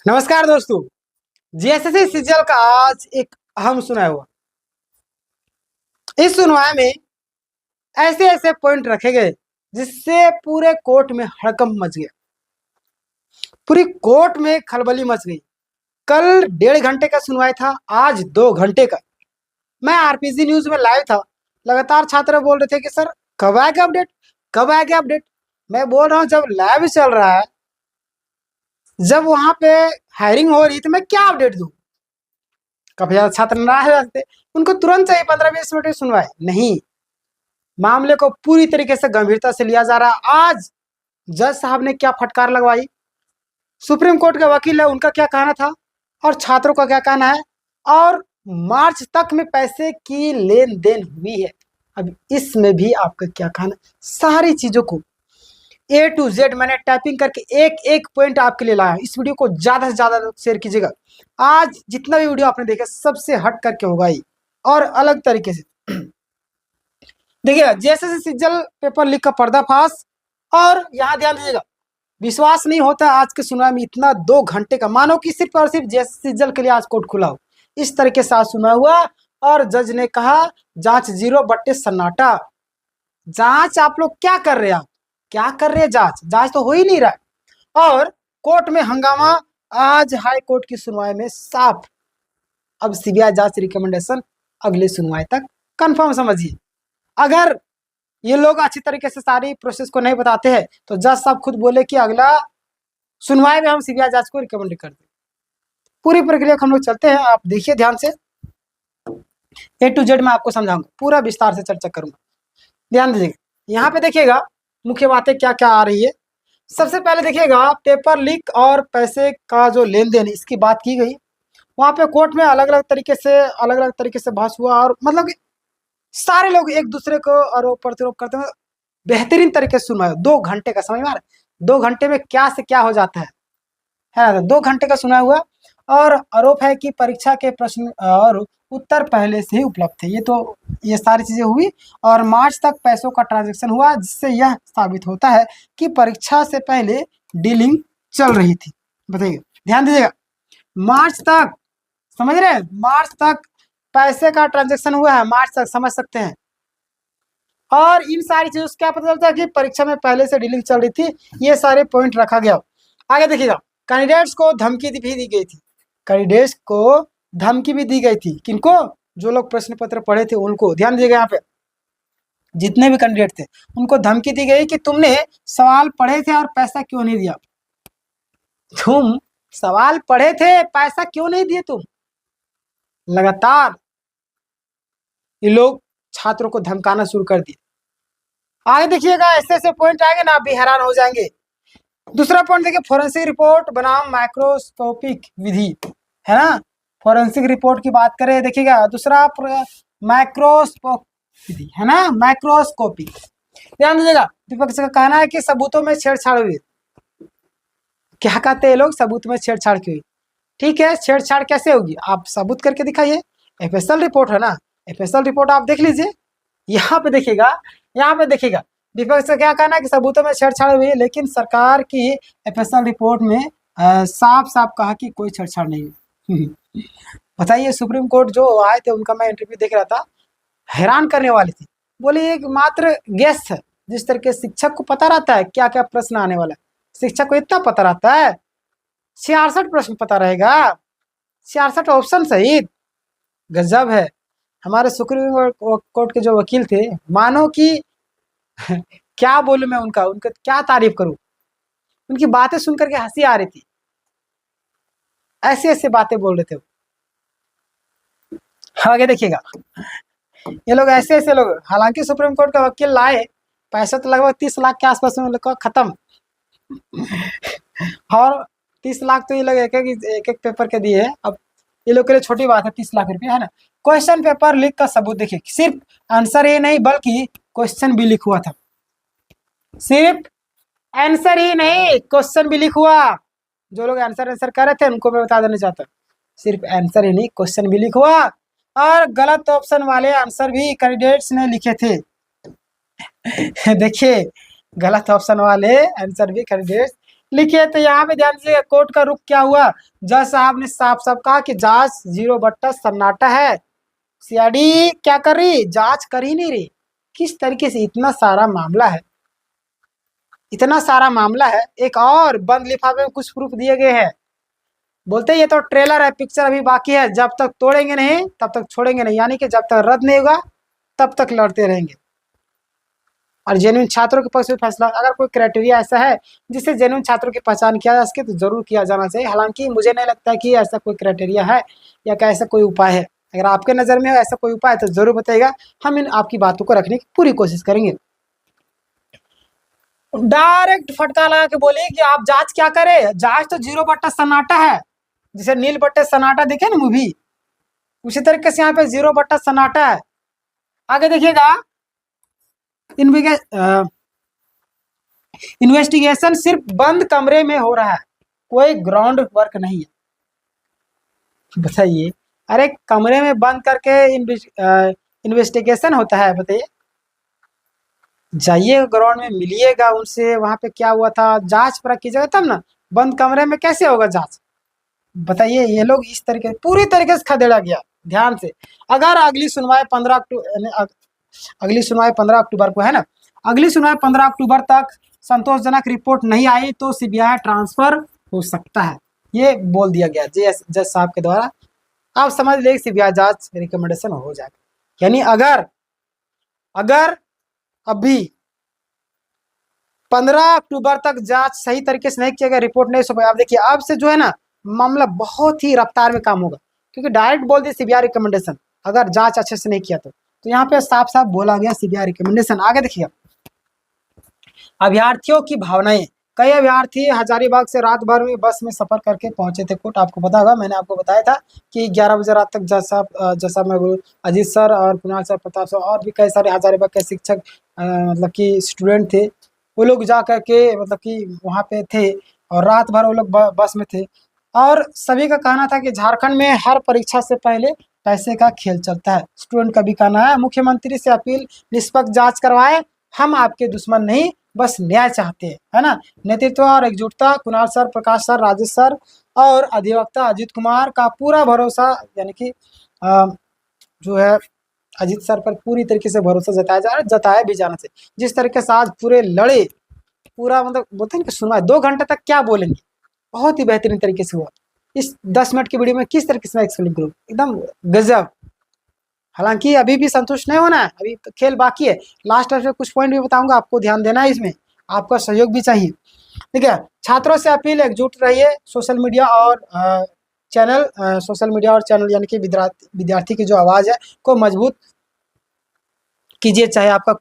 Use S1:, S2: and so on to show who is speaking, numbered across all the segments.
S1: नमस्कार दोस्तों। GSSC CGL का आज एक अहम सुनाया हुआ। इस सुनवाई में ऐसे ऐसे पॉइंट रखे गए जिससे पूरे कोर्ट में हड़कंप मच गया, पूरी कोर्ट में खलबली मच गई। कल 1.5 घंटे का सुनवाई था, आज 2 घंटे का। मैं आरपीसी न्यूज में लाइव था। लगातार छात्र बोल रहे थे कि सर कब आएगा अपडेट, कब आएगा अपडेट। मैं बोल रहा हूँ जब लाइव चल रहा है, जब वहां पे हायरिंग हो रही, तो मैं क्या अपडेट दूं। काफी ज्यादा छात्र नाराज हो जाते, उनको तुरंत चाहिए 15-20 मिनट की सुनवाई। नहीं, मामले को पूरी तरीके से गंभीरता से लिया जा रहा है। आज जज साहब ने क्या फटकार लगवाई, सुप्रीम कोर्ट के वकील है, उनका क्या कहना था और छात्रों का क्या कहना है, और मार्च तक में पैसे की लेन देन हुई है, अब इसमें भी आपका क्या कहना। सारी चीजों को A to Z मैंने टाइपिंग करके एक एक पॉइंट आपके लिए लाया। इस वीडियो को ज्यादा से ज्यादा शेयर कीजिएगा। आज जितना भी वीडियो आपने देखा सबसे हट करके होगा ही और अलग तरीके से। देखिएगा, जैसे सीजल पेपर लीक का पर्दाफाश। और यहाँ ध्यान दीजिएगा, विश्वास नहीं होता आज के सुनवाई में इतना 2 घंटे का, मानो कि सिर्फ और सिर्फ जैसे सीजल के लिए आज कोर्ट खुला हो। इस तरीके से आज सुनवाई हुआ और जज ने कहा जांच 0 बट्टे सन्नाटा। जांच आप लोग क्या कर रहे हैं, आप क्या कर रहे हैं, जांच तो हो ही नहीं रहा। और कोर्ट में हंगामा। आज हाई कोर्ट की सुनवाई में साफ, अब सीबीआई जांच रिकमेंडेशन अगले सुनवाई तक कंफर्म समझिए। अगर ये लोग अच्छी तरीके से सारी प्रोसेस को नहीं बताते हैं तो जज साहब खुद बोले कि अगला सुनवाई में हम सीबीआई जांच को रिकमेंड कर दें। पूरी प्रक्रिया हम लोग चलते हैं, आप देखिए ध्यान से। A to Z मैं आपको समझाऊंगा, पूरा विस्तार से चर्चा करूंगा। ध्यान दीजिएगा, यहाँ पे देखिएगा मुख्य बातें क्या क्या आ रही है। सबसे पहले देखिएगा पेपर लीक और पैसे का जो लेन देन इसकी बात की गई। वहां पे कोर्ट में अलग अलग तरीके से बहस हुआ और मतलब कि सारे लोग एक दूसरे को आरोप प्रत्यारोप करते हुए बेहतरीन तरीके से सुना है। 2 घंटे का, समझ में आ रहा है 2 घंटे में क्या से क्या हो जाता है ना। 2 घंटे का सुना हुआ और आरोप है कि परीक्षा के प्रश्न और उत्तर पहले से ही उपलब्ध थे। ये सारी चीजें हुई और मार्च तक पैसों का ट्रांजैक्शन हुआ, जिससे यह साबित होता है कि परीक्षा से पहले डीलिंग चल रही थी। बताइए, ध्यान दीजिएगा, मार्च तक, समझ रहे हैं, मार्च तक पैसे का ट्रांजैक्शन हुआ है, मार्च तक, समझ सकते हैं। और इन सारी चीजों से क्या पता चलता है कि परीक्षा में पहले से डीलिंग चल रही थी। ये सारे पॉइंट रखा गया। आगे देखिएगा, कैंडिडेट्स को धमकी भी दी गई थी। कैंडिडेट्स को धमकी भी दी गई थी। किनको? जो लोग प्रश्न पत्र पढ़े थे उनको। ध्यान दीजिएगा, यहाँ पे जितने भी कैंडिडेट थे उनको धमकी दी गई कि तुमने सवाल पढ़े थे और पैसा क्यों नहीं दिया। तुम सवाल पढ़े थे, पैसा क्यों नहीं दिए तुम। लगातार ये लोग छात्रों को धमकाना शुरू कर दिए। आगे देखिएगा, ऐसे ऐसे पॉइंट आएंगे ना, आप भी हैरान हो जाएंगे। दूसरा पॉइंट देखिए, फोरेंसिक रिपोर्ट बनाम माइक्रोस्कोपिक विधि, है ना। फोरेंसिक रिपोर्ट की बात करें, देखिएगा दूसरा माइक्रोस्कोप विधि, है ना, माइक्रोस्कोपिक। ध्यान दीजिएगा, विपक्ष का कहना है कि सबूतों में छेड़छाड़ हुई। क्या कहते हैं लोग, सबूत में छेड़छाड़ की हुई। ठीक है, छेड़छाड़ कैसे होगी, आप सबूत करके दिखाइए। एफएसएल रिपोर्ट है ना, एफएसएल रिपोर्ट आप देख लीजिए। यहाँ पे देखिएगा विपक्ष का क्या कहना है कि सबूतों में छेड़छाड़ हुई है, लेकिन सरकार की एफएसएल रिपोर्ट में साफ साफ कहा कि कोई छेड़छाड़ नहीं हुई। बताइए, सुप्रीम कोर्ट जो आए थे उनका मैं इंटरव्यू देख रहा था, हैरान करने वाली थी। बोले एक मात्र गेस्ट है, जिस तरीके शिक्षक को पता रहता है क्या क्या प्रश्न आने वाला है, शिक्षक को इतना पता रहता है, 66 प्रश्न पता रहेगा, 66 ऑप्शन सहित। गजब है। हमारे सुप्रीम कोर्ट के जो वकील थे, मानो कि क्या बोलूं मैं, उनका क्या तारीफ करूं। उनकी बातें सुनकर के हंसी आ रही थी, ऐसे ऐसे बातें बोल रहे थे। आगे देखिएगा, ये लोग ऐसे ऐसे लोग, हालांकि सुप्रीम कोर्ट का वकील लाए, पैसा तो लगभग 30 लाख के आसपास में लोग खत्म। और 30 लाख तो ये लोग एक एक पेपर के दिए हैं। अब ये लोग के लिए छोटी बात है 30 लाख रुपया, है ना। क्वेश्चन पेपर लीक का सबूत देखिए, सिर्फ आंसर ही नहीं बल्कि क्वेश्चन भी लीक हुआ था। सिर्फ आंसर ही नहीं, क्वेश्चन भी लीक हुआ। जो लोग आंसर कर रहे थे उनको मैं बता देना चाहता हूँ, सिर्फ आंसर ही नहीं, क्वेश्चन भी लीक हुआ। और गलत ऑप्शन वाले आंसर भी कैंडिडेट्स ने लिखे थे। देखिए, गलत ऑप्शन वाले आंसर भी कैंडिडेट्स लिखिए। तो यहाँ पे ध्यान से कोर्ट का रुख क्या हुआ, जज साहब ने साफ साफ कहा कि जांच जीरो बट्टा सन्नाटा है। सीआईडी क्या कर रही, जांच कर ही नहीं रही। किस तरीके से इतना सारा मामला है, इतना सारा मामला है, एक और बंद लिफाफे में कुछ प्रूफ दिए गए हैं। बोलते ये तो ट्रेलर है, पिक्चर अभी बाकी है, जब तक तोड़ेंगे नहीं तब तक छोड़ेंगे नहीं, यानी कि जब तक रद्द नहीं होगा तब तक लड़ते रहेंगे। और जेन्युइन छात्रों के पक्ष में फैसला, अगर कोई क्राइटेरिया ऐसा है जिससे जेन्युइन छात्रों की पहचान किया जा सके तो जरूर किया जाना चाहिए। हालांकि मुझे नहीं लगता कि ऐसा कोई क्राइटेरिया है या क्या ऐसा कोई उपाय है। अगर आपके नज़र में ऐसा कोई उपाय है तो जरूर बताइएगा, हम इन आपकी बातों को रखने की पूरी कोशिश करेंगे। डायरेक्ट फटका लगा के बोले कि आप जांच क्या करें, जांच तो जीरो बट्टा सन्नाटा है। जैसे नील बट्टे सन्नाटा देखे ना मूवी, उसी तरीके से यहाँ पे जीरो बट्टा सन्नाटा है। आगे देखिएगा, इन्वेस्टिगेशन सिर्फ बंद कमरे में हो रहा है, कोई ग्राउंड वर्क नहीं है। बताइए, अरे कमरे में बंद करके इन्वेस्टिगेशन होता है? बताइए, जाइए ग्राउंड में मिलिएगा उनसे, वहां पे क्या हुआ था जांच परख कीजिएगा तब ना। बंद कमरे में कैसे होगा जांच? बताइए, ये लोग इस तरीके पूरी तरीके से खदेड़ा गया। ध्यान से, अगर अगली सुनवाई 15 अक्टूबर को है ना, अगली सुनवाई 15 अक्टूबर तक संतोषजनक रिपोर्ट नहीं आई तो सीबीआई ट्रांसफर हो सकता है, ये बोल दिया गया जज साहब के द्वारा। आप समझ ले सीबीआई जांच रिकमेंडेशन हो जाएगा। यानी अगर अभी 15 अक्टूबर तक जांच सही तरीके से नहीं किया गया, रिपोर्ट नहीं सौंपा, आप देखिए अब से जो है ना मामला बहुत ही रफ्तार में काम होगा, क्योंकि डायरेक्ट बोल दिया सीबीआई रिकमेंडेशन, अगर जांच अच्छे से नहीं किया तो यहाँ पे साफ साफ बोला गया सीबीआई रिकमेंडेशन। आगे देखिए, अभ्यर्थियों की भावनाएं। कई अभ्यर्थी हजारीबाग से रात भर में बस में सफर करके पहुंचे थे कोर्ट। आपको पता होगा, मैंने आपको बताया था कि 11 बजे रात तक जैसा मैं अजीत सर और कुणाल सर, प्रताप सर और भी कई सारे हजारीबाग के शिक्षक मतलब कि स्टूडेंट थे, वो लोग जा करके मतलब कि वहाँ पे थे और रात भर वो लोग बस में थे। और सभी का कहना था कि झारखंड में हर परीक्षा से पहले पैसे का खेल चलता है। स्टूडेंट का भी कहना है, मुख्यमंत्री से अपील निष्पक्ष जांच करवाए, हम आपके दुश्मन नहीं बस न्याय चाहते हैं, है ना। नेतृत्व और एकजुटता, कुणाल सर, प्रकाश सर, राजेश सर और अधिवक्ता अजीत कुमार का पूरा भरोसा, यानी कि जो है अजीत सर पर पूरी तरीके से भरोसा जताया भी जाना चाहिए। जिस तरीके से आज पूरे लड़े, पूरा मतलब बोलते हैं कि सुनवाई 2 घंटे तक क्या बोलेंगे, बहुत ही बेहतरीन तरीके से हुआ। इस 10 मिनट की वीडियो में किस तरीके से मैं एक्सप्लेन करूँ, एकदम गजब। हालांकि अभी भी संतुष्ट नहीं होना है, अभी तो खेल बाकी है। लास्ट में कुछ पॉइंट भी बताऊंगा, आपको ध्यान देना है, इसमें आपका सहयोग भी चाहिए। ठीक है, छात्रों से अपील, एकजुट रहिए। सोशल मीडिया और चैनल यानी कि विद्यार्थी की जो आवाज़ है को मजबूत कीजिए। चाहे आपका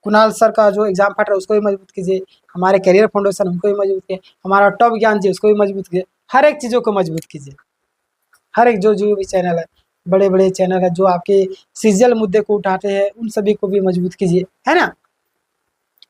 S1: कुणाल सर का जो एग्जाम फट रहा है उसको भी मजबूत कीजिए, हमारे करियर फाउंडेशन उनको भी मजबूत कीजिए, हमारा टॉप ज्ञान जी उसको भी मजबूत कीजिए। हर एक चीज़ों को मजबूत कीजिए। हर एक जो भी चैनल है, बड़े बड़े चैनल है जो आपके सीरियल मुद्दे को उठाते हैं, उन सभी को भी मजबूत कीजिए, है ना।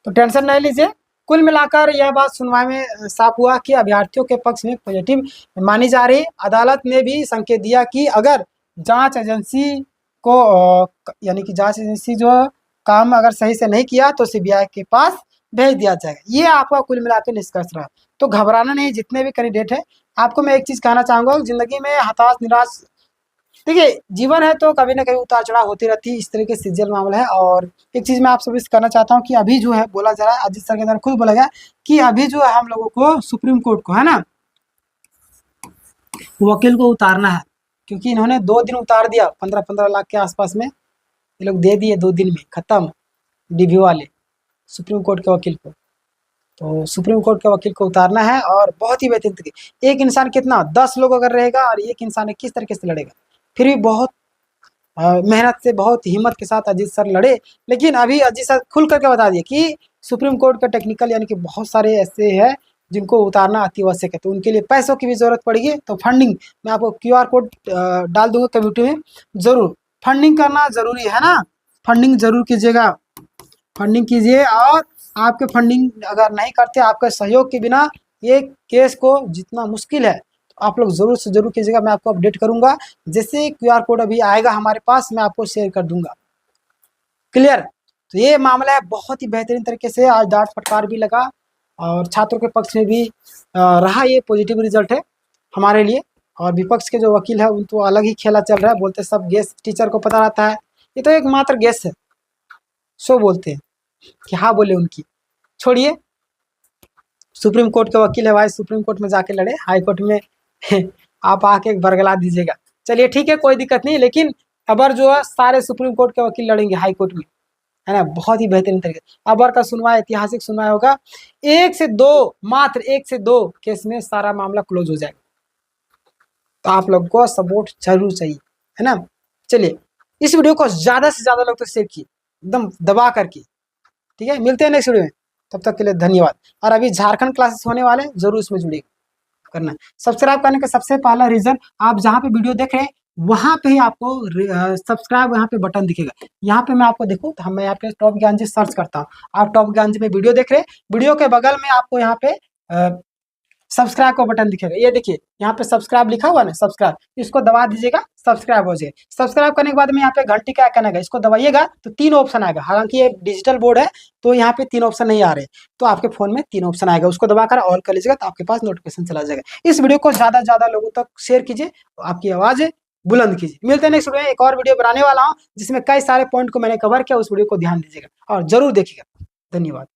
S1: तो टेंशन नहीं लीजिए। कुल मिलाकर यह बात सुनवाई में साफ हुआ कि अभ्यर्थियों के पक्ष में पॉजिटिव मानी जा रही। अदालत ने भी संकेत दिया कि अगर जांच एजेंसी को यानी कि जांच एजेंसी जो काम अगर सही से नहीं किया तो सीबीआई के पास भेज दिया जाएगा। ये आपका कुल मिलाकर निष्कर्ष रहा। तो घबराना नहीं, जितने भी कैंडिडेट हैं। आपको मैं एक चीज़ कहना चाहूँगा, जिंदगी में हताश निराश, देखिए जीवन है तो कभी ना कभी उतार चढ़ाव होती रहती है, इस तरीके से सीरियल मामला है। और एक चीज़ मैं आप सभी से कहना चाहता हूँ कि अभी जो है बोला जा रहा है, अजीत सर के द्वारा खुद बोला गया कि अभी जो है हम लोगों को सुप्रीम कोर्ट को, है ना, वकील को उतारना है, क्योंकि इन्होंने 2 दिन उतार दिया, 15-15 लाख के आसपास में ये लोग दे दिए 2 दिन में खत्म, डीवी वाले सुप्रीम कोर्ट के वकील को। तो सुप्रीम कोर्ट के वकील को उतारना है और बहुत ही बेहतरीन तरीके। एक इंसान कितना 10 लोग अगर रहेगा और एक इंसान किस तरीके से लड़ेगा, फिर भी बहुत मेहनत से, बहुत हिम्मत के साथ अजीत सर लड़े। लेकिन अभी अजीत सर खुल करके बता दिए कि सुप्रीम कोर्ट का टेक्निकल यानी कि बहुत सारे ऐसे हैं जिनको उतारना अति आवश्यक है, तो उनके लिए पैसों की भी ज़रूरत पड़ेगी। तो फंडिंग, मैं आपको QR कोड डाल दूंगा कम्युनिटी में, ज़रूर फंडिंग करना ज़रूरी है ना। फंडिंग ज़रूर कीजिएगा, फंडिंग कीजिए। और आपके फंडिंग अगर नहीं करते, आपके सहयोग के बिना ये केस को जितना मुश्किल है, तो आप लोग ज़रूर से ज़रूर कीजिएगा। मैं आपको अपडेट करूंगा, जैसे QR कोड अभी आएगा हमारे पास मैं आपको शेयर कर दूंगा। क्लियर। तो ये मामला है बहुत ही बेहतरीन तरीके से आज डांट फटकार भी लगा और छात्रों के पक्ष में भी रहा ये पॉजिटिव रिजल्ट है हमारे लिए। और विपक्ष के जो वकील है उनको अलग ही खेला चल रहा है, बोलते सब गेस टीचर को पता रहता है, ये तो एक मात्र गेस है, सो बोलते हैं कि हाँ बोले उनकी। छोड़िए, सुप्रीम कोर्ट के वकील है भाई, सुप्रीम कोर्ट में जाके लड़े, हाई कोर्ट में आप आके बरगला दीजिएगा। चलिए ठीक है, कोई दिक्कत नहीं, लेकिन अबर जो है सारे सुप्रीम कोर्ट के वकील लड़ेंगे हाई कोर्ट में, है ना, बहुत ही बेहतरीन तरीके। अबर का सुनवाई ऐतिहासिक सुनवाई होगा, 1 से 2, मात्र 1 से 2 केस में सारा मामला क्लोज हो जाएगा। तो आप लोग को सपोर्ट जरूर चाहिए, है ना। चलिए, इस वीडियो को ज्यादा से ज्यादा लोग तक शेयर कीजिए, एकदम दबा करके। ठीक है, मिलते हैं नेक्स्ट वीडियो में, तब तक के लिए धन्यवाद। और अभी झारखंड क्लासेस होने वाले, जरूर इसमें जुड़िए करना। सब्सक्राइब करने का सबसे पहला रीजन, आप जहाँ पे वीडियो देख रहे हैं वहां पे ही आपको सब्सक्राइब यहाँ पे बटन दिखेगा। यहाँ पे मैं आपको देखूँ तो मैं यहाँ पे टॉप ज्ञान जी सर्च करता हूँ, आप टॉप ज्ञान जी में वीडियो देख रहे हैं, वीडियो के बगल में आपको यहाँ पे सब्सक्राइब का बटन दिखेगा। ये देखिए यहाँ पे सब्सक्राइब लिखा हुआ ना, सब्सक्राइब, इसको दबा दीजिएगा, सब्सक्राइब हो जाएगा। सब्सक्राइब करने के बाद में यहाँ पे घंटी का आइकन आएगा, इसको दबाइएगा तो 3 ऑप्शन आएगा। हालांकि ये डिजिटल बोर्ड है तो यहाँ पे 3 ऑप्शन नहीं आ रहे, तो आपके फोन में 3 ऑप्शन आएगा, उसको दबाकर ऑल कर लीजिएगा तो आपके पास नोटिफिकेशन चला जाएगा। इस वीडियो को ज्यादा से ज्यादा लोगों तक शेयर कीजिए, आपकी आवाज बुलंद कीजिए। मिलते हैं नेक्स्ट वीडियो में, एक और वीडियो बनाने वाला हूँ जिसमें कई सारे पॉइंट को मैंने कवर किया, उस वीडियो को ध्यान दीजिएगा और जरूर देखिएगा। धन्यवाद।